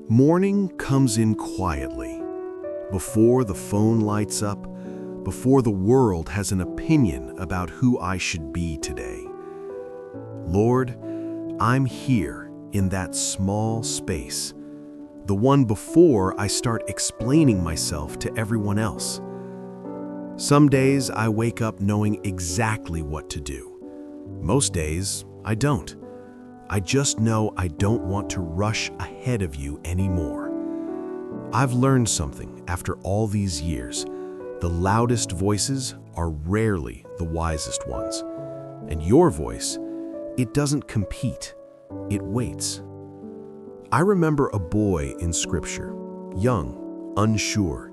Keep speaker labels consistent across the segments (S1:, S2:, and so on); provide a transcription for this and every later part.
S1: Morning comes in quietly, before the phone lights up, before the world has an opinion about who I should be today. Lord, I'm here in that small space, the one before I start explaining myself to everyone else. Some days I wake up knowing exactly what to do. Most days I don't. I just know I don't want to rush ahead of you anymore. I've learned something after all these years. The loudest voices are rarely the wisest ones. And your voice, it doesn't compete, it waits. I remember a boy in Scripture, young, unsure.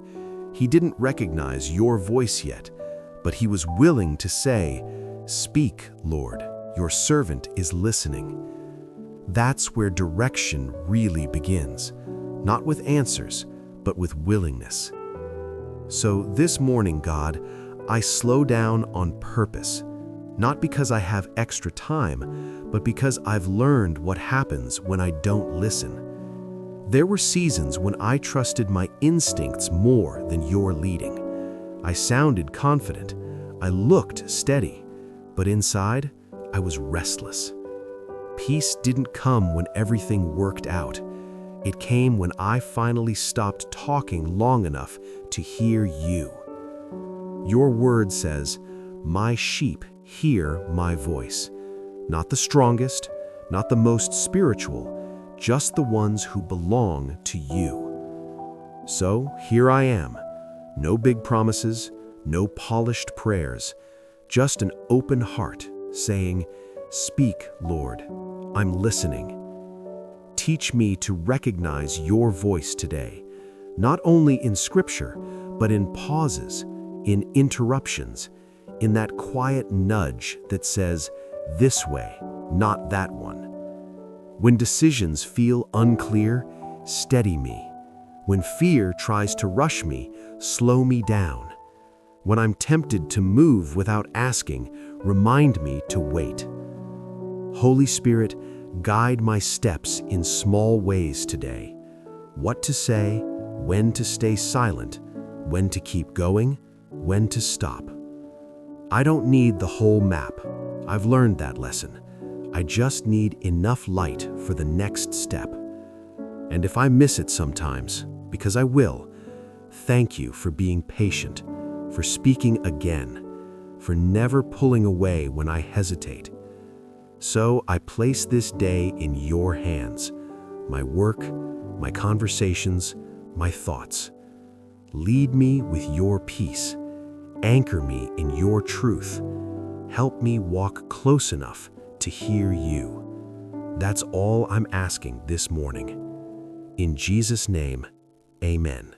S1: He didn't recognize your voice yet, but he was willing to say, "Speak, Lord, your servant is listening." That's where direction really begins, not with answers, but with willingness. So this morning, God, I slow down on purpose, not because I have extra time, but because I've learned what happens when I don't listen. There were seasons when I trusted my instincts more than your leading. I sounded confident, I looked steady, but inside, I was restless. Peace didn't come when everything worked out. It came when I finally stopped talking long enough to hear you. Your word says, "My sheep hear my voice." Not the strongest, not the most spiritual, just the ones who belong to you. So here I am. No big promises, no polished prayers, just an open heart saying, "Speak, Lord, I'm listening." Teach me to recognize your voice today, not only in Scripture, but in pauses, in interruptions, in that quiet nudge that says, "This way, not that one." When decisions feel unclear, steady me. When fear tries to rush me, slow me down. When I'm tempted to move without asking, remind me to wait. Holy Spirit, guide my steps in small ways today. What to say, when to stay silent, when to keep going, when to stop. I don't need the whole map. I've learned that lesson. I just need enough light for the next step. And if I miss it sometimes, because I will, thank you for being patient, for speaking again, for never pulling away when I hesitate. So I place this day in your hands, my work, my conversations, my thoughts. Lead me with your peace. Anchor me in your truth. Help me walk close enough to hear you. That's all I'm asking this morning. In Jesus' name, amen.